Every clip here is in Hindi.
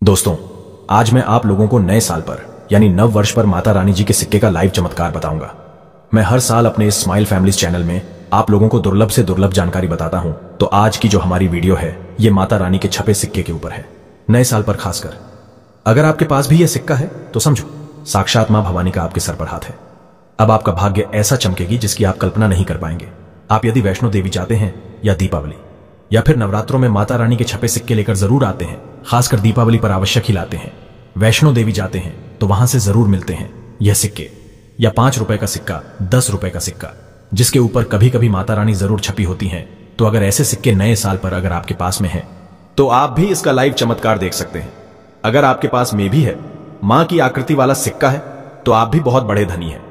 दोस्तों, आज मैं आप लोगों को नए साल पर यानी नव वर्ष पर माता रानी जी के सिक्के का लाइव चमत्कार बताऊंगा। मैं हर साल अपने इस स्माइल फैमिलीज चैनल में आप लोगों को दुर्लभ से दुर्लभ जानकारी बताता हूं, तो आज की जो हमारी वीडियो है ये माता रानी के छपे सिक्के के ऊपर है, नए साल पर खासकर। अगर आपके पास भी यह सिक्का है तो समझो साक्षात मां भवानी का आपके सर पर हाथ है। अब आपका भाग्य ऐसा चमकेगी जिसकी आप कल्पना नहीं कर पाएंगे। आप यदि वैष्णो देवी जाते हैं या दीपावली या फिर नवरात्रों में माता रानी के छपे सिक्के लेकर जरूर आते हैं, खासकर दीपावली पर आवश्यक ही लाते हैं। वैष्णो देवी जाते हैं तो वहां से जरूर मिलते हैं यह सिक्के, या 5 रुपए का सिक्का, 10 रुपए का सिक्का, जिसके ऊपर कभी कभी माता रानी जरूर छपी होती हैं। तो अगर ऐसे सिक्के नए साल पर अगर आपके पास में है तो आप भी इसका लाइव चमत्कार देख सकते हैं। अगर आपके पास में भी है मां की आकृति वाला सिक्का है तो आप भी बहुत बड़े धनी हैं।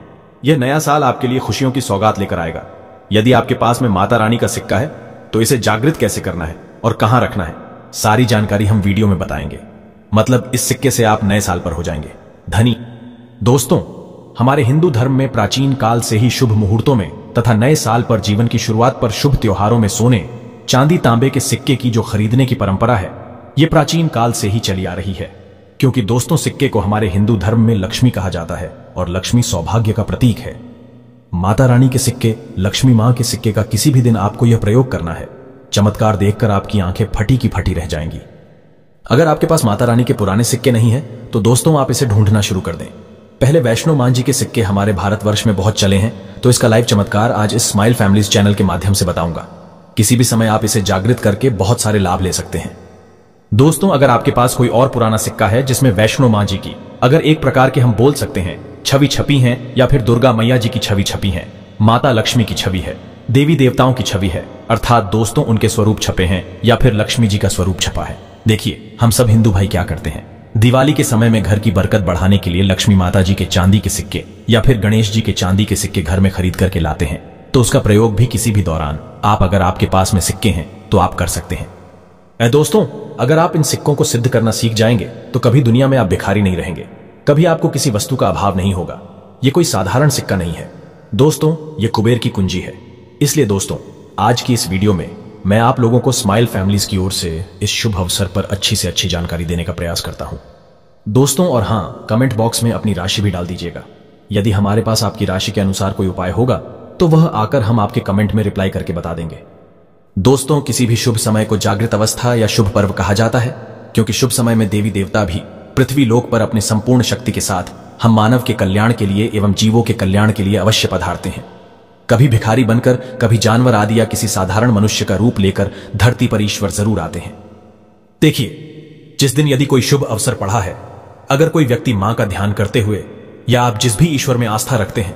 यह नया साल आपके लिए खुशियों की सौगात लेकर आएगा। यदि आपके पास में माता रानी का सिक्का है तो इसे जागृत कैसे करना है और कहां रखना है, सारी जानकारी हम वीडियो में बताएंगे। मतलब इस सिक्के से आप नए साल पर हो जाएंगे धनी। दोस्तों, हमारे हिंदू धर्म में प्राचीन काल से ही शुभ मुहूर्तों में तथा नए साल पर जीवन की शुरुआत पर शुभ त्योहारों में सोने, चांदी, तांबे के सिक्के की जो खरीदने की परंपरा है यह प्राचीन काल से ही चली आ रही है। क्योंकि दोस्तों, सिक्के को हमारे हिंदू धर्म में लक्ष्मी कहा जाता है और लक्ष्मी सौभाग्य का प्रतीक है। माता रानी के सिक्के, लक्ष्मी मां के सिक्के का किसी भी दिन आपको यह प्रयोग करना है। चमत्कार देखकर आपकी आंखें फटी की फटी रह जाएंगी। अगर आपके पास माता रानी के पुराने सिक्के नहीं है तो दोस्तों आप इसे ढूंढना शुरू कर दें। पहले वैष्णो मां जी के सिक्के हमारे भारतवर्ष में बहुत चले हैं, तो इसका लाइव चमत्कार आज इस स्माइल फैमिलीज चैनल के माध्यम से बताऊंगा। किसी भी समय आप इसे जागृत करके बहुत सारे लाभ ले सकते हैं। दोस्तों, अगर आपके पास कोई और पुराना सिक्का है जिसमें वैष्णो मां जी की, अगर एक प्रकार के हम बोल सकते हैं छवि छपी है, या फिर दुर्गा मैया जी की छवि छपी है, माता लक्ष्मी की छवि है, देवी देवताओं की छवि है, अर्थात दोस्तों उनके स्वरूप छपे हैं, या फिर लक्ष्मी जी का स्वरूप छपा है। देखिए, हम सब हिंदू भाई क्या करते हैं, दिवाली के समय में घर की बरकत बढ़ाने के लिए लक्ष्मी माता जी के चांदी के सिक्के या फिर गणेश जी के चांदी के सिक्के घर में खरीद करके लाते हैं। तो उसका प्रयोग भी किसी भी दौरान आप, अगर आपके पास में सिक्के हैं तो आप कर सकते हैं। दोस्तों, अगर आप इन सिक्कों को सिद्ध करना सीख जाएंगे तो कभी दुनिया में आप भिखारी नहीं रहेंगे, कभी आपको किसी वस्तु का अभाव नहीं होगा। यह कोई साधारण सिक्का नहीं है दोस्तों, यह कुबेर की कुंजी है। इसलिए दोस्तों, आज की इस वीडियो में मैं आप लोगों को स्माइल फैमिलीज की ओर से इस शुभ अवसर पर अच्छी से अच्छी जानकारी देने का प्रयास करता हूं दोस्तों। और हां, कमेंट बॉक्स में अपनी राशि भी डाल दीजिएगा। यदि हमारे पास आपकी राशि के अनुसार कोई उपाय होगा तो वह आकर हम आपके कमेंट में रिप्लाई करके बता देंगे। दोस्तों, किसी भी शुभ समय को जागृत अवस्था या शुभ पर्व कहा जाता है, क्योंकि शुभ समय में देवी देवता भी पृथ्वी लोक पर अपनी संपूर्ण शक्ति के साथ हम मानव के कल्याण के लिए एवं जीवों के कल्याण के लिए अवश्य पधारते हैं। कभी भिखारी बनकर, कभी जानवर आदि या किसी साधारण मनुष्य का रूप लेकर धरती पर ईश्वर जरूर आते हैं। देखिए, जिस दिन यदि कोई शुभ अवसर पड़ा है, अगर कोई व्यक्ति मां का ध्यान करते हुए या आप जिस भी ईश्वर में आस्था रखते हैं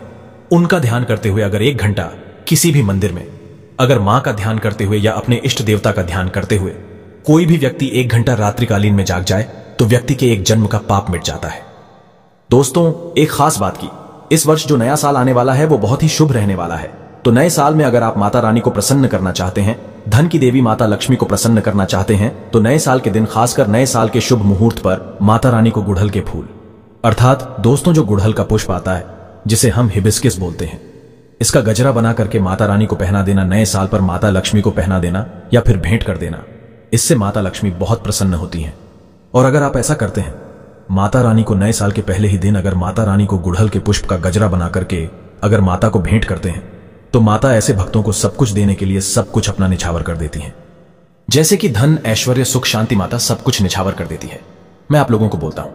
उनका ध्यान करते हुए अगर 1 घंटा किसी भी मंदिर में, अगर मां का ध्यान करते हुए या अपने इष्ट देवता का ध्यान करते हुए कोई भी व्यक्ति 1 घंटा रात्रिकालीन में जाग जाए तो व्यक्ति के एक जन्म का पाप मिट जाता है। दोस्तों, एक खास बात की, इस वर्ष जो नया साल आने वाला है वो बहुत ही शुभ रहने वाला है। तो नए साल में अगर आप माता रानी को प्रसन्न करना चाहते हैं, धन की देवी माता लक्ष्मी को प्रसन्न करना चाहते हैं, तो नए साल के दिन, खासकर नए साल के शुभ मुहूर्त पर माता रानी को गुड़हल के फूल, अर्थात दोस्तों जो गुड़हल का पुष्प आता है जिसे हम हिबिस्किस बोलते हैं, इसका गजरा बना करके माता रानी को पहना देना, नए साल पर माता लक्ष्मी को पहना देना या फिर भेंट कर देना। इससे माता लक्ष्मी बहुत प्रसन्न होती हैं। और अगर आप ऐसा करते हैं, माता रानी को नए साल के पहले ही दिन अगर माता रानी को गुड़हल के पुष्प का गजरा बना करके अगर माता को भेंट करते हैं तो माता ऐसे भक्तों को सब कुछ देने के लिए सब कुछ अपना निछावर कर देती हैं। जैसे कि धन, ऐश्वर्य, सुख, शांति, माता सब कुछ निछावर कर देती है। मैं आप लोगों को बोलता हूं,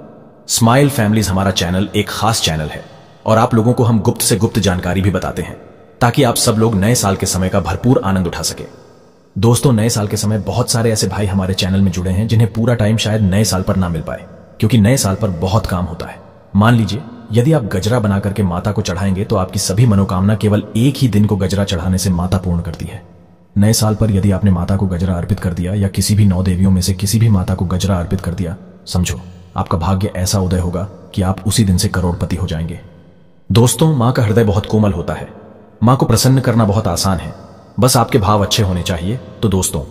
स्माइल फैमिलीज हमारा चैनल एक खास चैनल है और आप लोगों को हम गुप्त से गुप्त जानकारी भी बताते हैं ताकि आप सब लोग नए साल के समय का भरपूर आनंद उठा सके। दोस्तों, नए साल के समय बहुत सारे ऐसे भाई हमारे चैनल में जुड़े हैं जिन्हें पूरा टाइम शायद नए साल पर ना मिल पाए, क्योंकि नए साल पर बहुत काम होता है। मान लीजिए, यदि आप गजरा बना करके माता को चढ़ाएंगे तो आपकी सभी मनोकामना केवल एक ही दिन को गजरा चढ़ाने से माता पूर्ण करती है। नए साल पर यदि आपने माता को गजरा अर्पित कर दिया या किसी भी 9 देवियों में से किसी भी माता को गजरा अर्पित कर दिया, समझो आपका भाग्य ऐसा उदय होगा कि आप उसी दिन से करोड़पति हो जाएंगे। दोस्तों, मां का हृदय बहुत कोमल होता है। मां को प्रसन्न करना बहुत आसान है, बस आपके भाव अच्छे होने चाहिए। तो दोस्तों,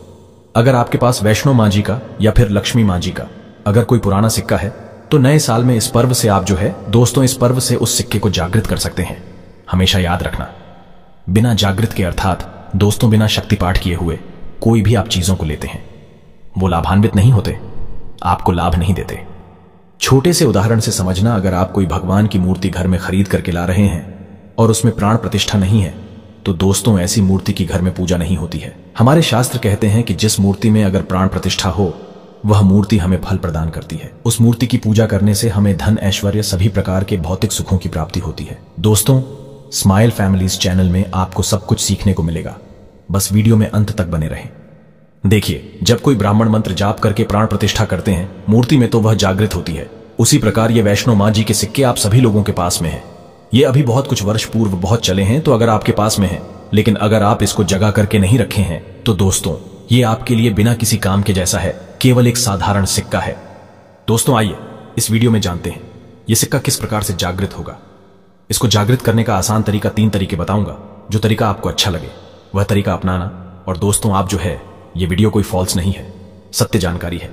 अगर आपके पास वैष्णो मां जी का या फिर लक्ष्मी मां जी का अगर कोई पुराना सिक्का है तो नए साल में इस पर्व से आप जो है दोस्तों, इस पर्व से उस सिक्के को जागृत कर सकते हैं। हमेशा याद रखना, बिना जागृत के, अर्थात दोस्तों बिना शक्ति पाठ किए हुए कोई भी आप चीजों को लेते हैं वो लाभान्वित नहीं होते। आपको लाभ नहीं देते। छोटे से उदाहरण से समझना, अगर आप कोई भगवान की मूर्ति घर में खरीद करके ला रहे हैं और उसमें प्राण प्रतिष्ठा नहीं है, तो दोस्तों ऐसी मूर्ति की घर में पूजा नहीं होती है। हमारे शास्त्र कहते हैं कि जिस मूर्ति में अगर प्राण प्रतिष्ठा हो, वह मूर्ति हमें फल प्रदान करती है। उस मूर्ति की पूजा करने से हमें धन, ऐश्वर्य, सभी प्रकार के भौतिक सुखों की प्राप्ति होती है। दोस्तों, स्माइल फैमिलीज चैनल में आपको सब कुछ सीखने को मिलेगा, बस वीडियो में अंत तक बने रहें। देखिए, जब कोई ब्राह्मण मंत्र जाप करके प्राण प्रतिष्ठा करते हैं मूर्ति में, तो वह जागृत होती है। उसी प्रकार ये वैष्णो माँ जी के सिक्के आप सभी लोगों के पास में हैं। ये अभी बहुत कुछ वर्ष पूर्व बहुत चले हैं, तो अगर आपके पास में है, लेकिन अगर आप इसको जगा करके नहीं रखे हैं, तो दोस्तों ये आपके लिए बिना किसी काम के जैसा है, केवल एक साधारण सिक्का है। दोस्तों आइए इस वीडियो में जानते हैं ये सिक्का किस प्रकार से जागृत होगा। इसको जागृत करने का आसान तरीका 3 तरीके बताऊंगा। जो तरीका आपको अच्छा लगे वह तरीका अपनाना। और दोस्तों, आप जो है, ये वीडियो कोई फॉल्स नहीं है, सत्य जानकारी है।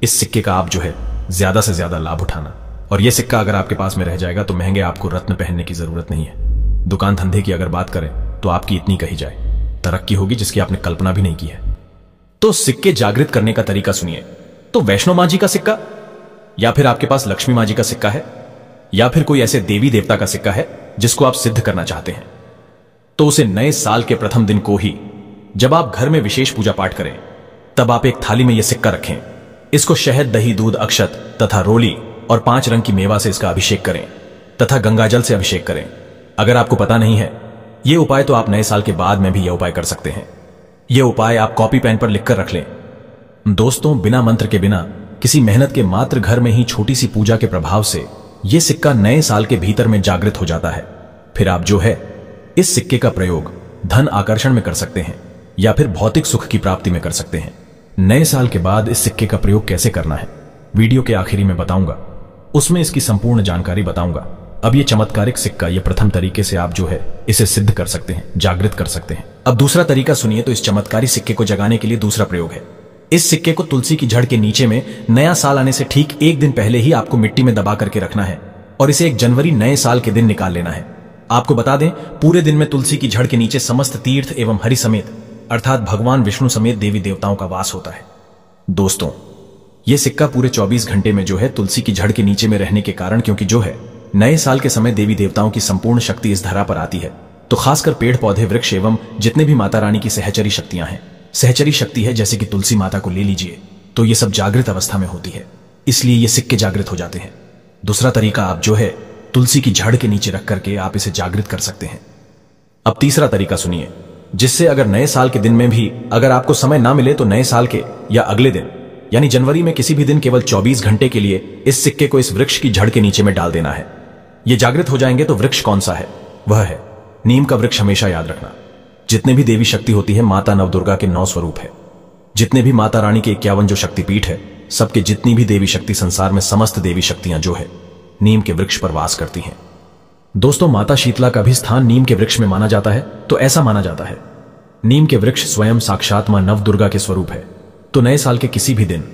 इस सिक्के का आप जो है ज्यादा से ज्यादा लाभ उठाना। और यह सिक्का अगर आपके पास में रह जाएगा तो महंगे आपको रत्न पहनने की जरूरत नहीं है। दुकान धंधे की अगर बात करें तो आपकी इतनी कही जाए, तरक्की होगी जिसकी आपने कल्पना भी नहीं की है। तो सिक्के जागृत करने का तरीका सुनिए। तो वैष्णो माँ जी का सिक्का, या फिर आपके पास लक्ष्मी माँ जी का सिक्का है, या फिर कोई ऐसे देवी देवता का सिक्का है जिसको आप सिद्ध करना चाहते हैं, तो उसे नए साल के प्रथम दिन को ही, जब आप घर में विशेष पूजा पाठ करें, तब आप एक थाली में यह सिक्का रखें। इसको शहद, दही, दूध, अक्षत तथा रोली और 5 रंग की मेवा से इसका अभिषेक करें तथा गंगाजल से अभिषेक करें। अगर आपको पता नहीं है यह उपाय, तो आप नए साल के बाद में भी यह उपाय कर सकते हैं। यह उपाय आप कॉपी पेन पर लिखकर रख लें। दोस्तों, बिना मंत्र के, बिना किसी मेहनत के, मात्र घर में ही छोटी सी पूजा के प्रभाव से यह सिक्का नए साल के भीतर में जागृत हो जाता है। फिर आप जो है इस सिक्के का प्रयोग धन आकर्षण में कर सकते हैं या फिर भौतिक सुख की प्राप्ति में कर सकते हैं। नए साल के बाद इस सिक्के का प्रयोग कैसे करना है वीडियो के आखिरी में बताऊंगा, उसमें इसकी संपूर्ण जानकारी बताऊंगा। अब ये चमत्कारिक सिक्का, ये प्रथम तरीके से आप जो है इसे सिद्ध कर सकते हैं, जागृत कर सकते हैं। अब दूसरा तरीका सुनिए। तो इस चमत्कारी सिक्के को जगाने के लिए दूसरा प्रयोग है। इस सिक्के को तुलसी की जड़ के नीचे में नया साल आने से ठीक 1 दिन पहले ही आपको मिट्टी में दबा करके रखना है और इसे 1 जनवरी नए साल के दिन निकाल लेना है। आपको बता दें, पूरे दिन में तुलसी की जड़ के नीचे समस्त तीर्थ एवं हरि समेत, अर्थात भगवान विष्णु समेत देवी देवताओं का वास होता है। दोस्तों, यह सिक्का पूरे 24 घंटे में जो है तुलसी की जड़ के नीचे में रहने के कारण, क्योंकि जो है नए साल के समय देवी देवताओं की संपूर्ण शक्ति इस धरा पर आती है, तो खासकर पेड़ पौधे, वृक्ष एवं जितने भी माता रानी की सहचरी शक्तियां हैं, सहचरी शक्ति है, जैसे कि तुलसी माता को ले लीजिए, तो ये सब जागृत अवस्था में होती है, इसलिए ये सिक्के जागृत हो जाते हैं। दूसरा तरीका, आप जो है तुलसी की जड़ के नीचे रख करके आप इसे जागृत कर सकते हैं। अब तीसरा तरीका सुनिए, जिससे अगर नए साल के दिन में भी अगर आपको समय ना मिले, तो नए साल के या अगले दिन यानी जनवरी में किसी भी दिन केवल 24 घंटे के लिए इस सिक्के को इस वृक्ष की जड़ के नीचे में डाल देना है। ये जागृत हो जाएंगे। तो वृक्ष कौन सा है? वह है नीम का वृक्ष। हमेशा याद रखना, जितने भी देवी शक्ति होती है, माता नवदुर्गा के 9 स्वरूप है। जितने भी माता रानी के 51 जो शक्तिपीठ है, सबके जितनी भी देवी शक्ति संसार में, समस्त देवी शक्तियां जो है नीम के वृक्ष पर वास करती हैं। दोस्तों, माता शीतला का भी स्थान नीम के वृक्ष में माना जाता है। तो ऐसा माना जाता है नीम के वृक्ष स्वयं साक्षात मां नवदुर्गा के स्वरूप है। तो नए साल के किसी भी दिन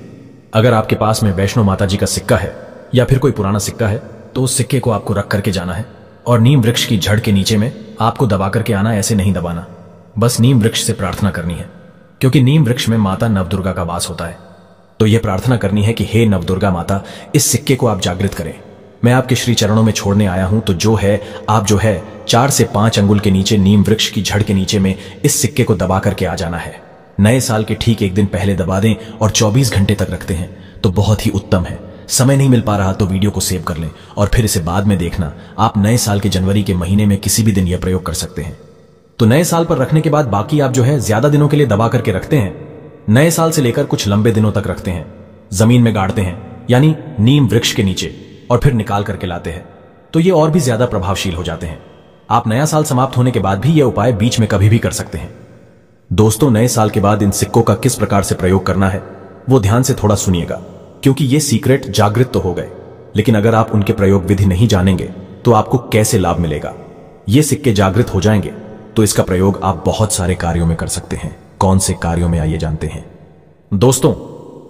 अगर आपके पास में वैष्णो माता जी का सिक्का है या फिर कोई पुराना सिक्का है, तो उस सिक्के को आपको रख करके जाना है और नीम वृक्ष की जड़ के नीचे में आपको दबा करके आना। ऐसे नहीं दबाना, बस नीम वृक्ष से प्रार्थना करनी है, क्योंकि नीम वृक्ष में माता नवदुर्गा का वास होता है। तो यह प्रार्थना करनी है कि हे नवदुर्गा माता, इस सिक्के को आप जागृत करें। मैं आपके श्री चरणों में छोड़ने आया हूं। तो जो है आप जो है 4 से 5 अंगुल के नीचे नीम वृक्ष की जड़ के नीचे में इस सिक्के को दबा करके आ जाना है। नए साल के ठीक 1 दिन पहले दबा दें और 24 घंटे तक रखते हैं तो बहुत ही उत्तम है। समय नहीं मिल पा रहा तो वीडियो को सेव कर लें और फिर इसे बाद में देखना। आप नए साल के जनवरी के महीने में किसी भी दिन यह प्रयोग कर सकते हैं। तो नए साल पर रखने के बाद बाकी आप जो है ज्यादा दिनों के लिए दबा करके रखते हैं। नए साल से लेकर कुछ लंबे दिनों तक रखते हैं, जमीन में गाड़ते हैं, यानी नीम वृक्ष के नीचे, और फिर निकाल करके लाते हैं, तो ये और भी ज्यादा प्रभावशील हो जाते हैं। आप नया साल समाप्त होने के बाद भी यह उपाय बीच में कभी भी कर सकते हैं। दोस्तों, नए साल के बाद इन सिक्कों का किस प्रकार से प्रयोग करना है वो ध्यान से थोड़ा सुनिएगा, क्योंकि ये सीक्रेट जागृत तो हो गए, लेकिन अगर आप उनके प्रयोग विधि नहीं जानेंगे तो आपको कैसे लाभ मिलेगा। ये सिक्के जागृत हो जाएंगे तो इसका प्रयोग आप बहुत सारे कार्यों में कर सकते हैं। कौन से कार्यों में, आइए जानते हैं। दोस्तों,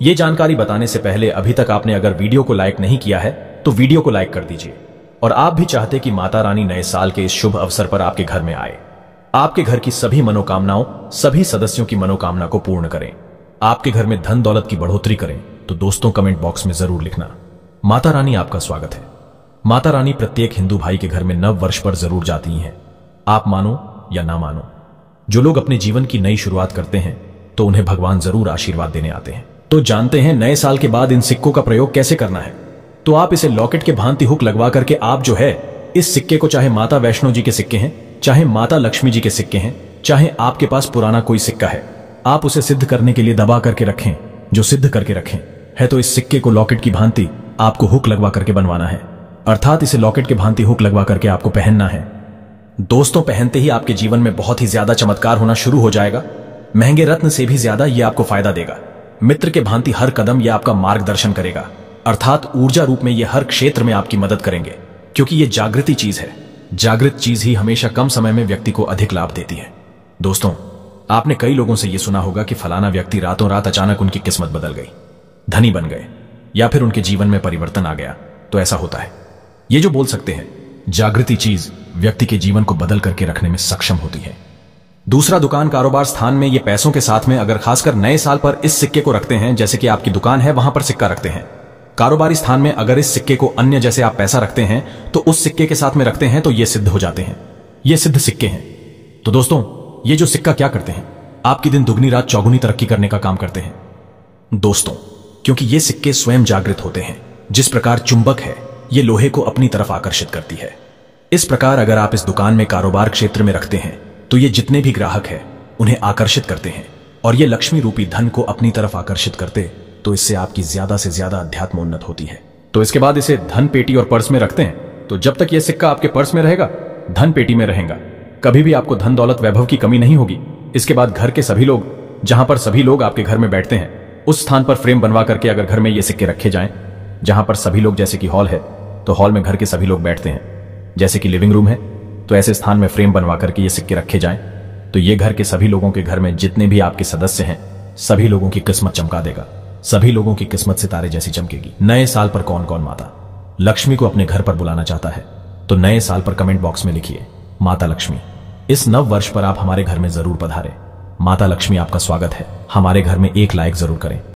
ये जानकारी बताने से पहले अभी तक आपने अगर वीडियो को लाइक नहीं किया है तो वीडियो को लाइक कर दीजिए। और आप भी चाहते कि माता रानी नए साल के इस शुभ अवसर पर आपके घर में आए, आपके घर की सभी मनोकामनाओं, सभी सदस्यों की मनोकामना को पूर्ण करें, आपके घर में धन दौलत की बढ़ोतरी करें तो दोस्तों कमेंट बॉक्स में जरूर लिखना। माता रानी आपका स्वागत है। माता रानी प्रत्येक हिंदू भाई के घर में नव वर्ष पर जरूर जाती हैं। आप मानो या ना मानो, जो लोग अपने जीवन की नई शुरुआत करते हैं तो उन्हें भगवान जरूर आशीर्वाद देने आते हैं। तो जानते हैं नए साल के बाद इन सिक्कों का प्रयोग कैसे करना है। तो आप इसे लॉकेट के भांति हुक लगवा करके आप जो है इस सिक्के को, चाहे माता वैष्णो जी के सिक्के हैं, चाहे माता लक्ष्मी जी के सिक्के हैं, चाहे आपके पास पुराना कोई सिक्का है, आप उसे सिद्ध करने के लिए दबा करके रखें। जो सिद्ध करके रखें है तो इस सिक्के को लॉकेट की भांति आपको हुक लगवा करके बनवाना है, अर्थात इसे लॉकेट के भांति हुक लगवा करके आपको पहनना है। दोस्तों पहनते ही आपके जीवन में बहुत ही ज्यादा चमत्कार होना शुरू हो जाएगा। महंगे रत्न से भी ज्यादा यह आपको फायदा देगा। मित्र के भांति हर कदम यह आपका मार्गदर्शन करेगा, अर्थात ऊर्जा रूप में यह हर क्षेत्र में आपकी मदद करेंगे, क्योंकि यह जागृति चीज है। जागृत चीज ही हमेशा कम समय में व्यक्ति को अधिक लाभ देती है। दोस्तों आपने कई लोगों से यह सुना होगा कि फलाना व्यक्ति रातों रात अचानक उनकी किस्मत बदल गई, धनी बन गए, या फिर उनके जीवन में परिवर्तन आ गया। तो ऐसा होता है। ये जो बोल सकते हैं, जागृति चीज व्यक्ति के जीवन को बदल करके रखने में सक्षम होती है। दूसरा, दुकान कारोबार स्थान में ये पैसों के साथ में अगर खासकर नए साल पर इस सिक्के को रखते हैं, जैसे कि आपकी दुकान है वहां पर सिक्का रखते हैं। कारोबारी स्थान में अगर इस सिक्के को अन्य जैसे आप पैसा रखते हैं तो उस सिक्के के साथ में रखते हैं तो ये सिद्ध हो जाते हैं। ये सिद्ध सिक्के हैं। तो दोस्तों ये जो सिक्का क्या करते हैं, आपकी दिन दुगनी रात चौगुनी तरक्की करने का काम करते हैं। दोस्तों क्योंकि ये सिक्के स्वयं जागृत होते हैं। जिस प्रकार चुंबक है ये लोहे को अपनी तरफ आकर्षित करती है, इस प्रकार अगर आप इस दुकान में कारोबार क्षेत्र में रखते हैं तो ये जितने भी ग्राहक हैं उन्हें आकर्षित करते हैं, और ये लक्ष्मी रूपी धन को अपनी तरफ आकर्षित करते, तो इससे आपकी ज्यादा से ज्यादा अध्यात्म उन्नत होती है। तो इसके बाद इसे धन पेटी और पर्स में रखते हैं, तो जब तक यह सिक्का आपके पर्स में रहेगा, धन पेटी में रहेगा, कभी भी आपको धन दौलत वैभव की कमी नहीं होगी। इसके बाद घर के सभी लोग, जहां पर सभी लोग आपके घर में बैठते हैं, उस स्थान पर फ्रेम बनवा करके अगर घर में ये सिक्के रखे जाएं, जहां पर सभी लोग, जैसे कि हॉल है तो हॉल में घर के सभी लोग बैठते हैं, जैसे कि लिविंग रूम है तो ऐसे स्थान में फ्रेम बनवा करके ये सिक्के रखे जाएं, तो ये घर के सभी लोगों के घर में जितने भी आपके सदस्य हैं सभी लोगों की किस्मत चमका देगा। सभी लोगों की किस्मत सितारे जैसी चमकेगी। नए साल पर कौन कौन माता लक्ष्मी को अपने घर पर बुलाना चाहता है, तो नए साल पर कमेंट बॉक्स में लिखिए माता लक्ष्मी। इस नव वर्ष पर आप हमारे घर में जरूर पधारें। माता लक्ष्मी आपका स्वागत है। हमारे घर में एक लाइक जरूर करें।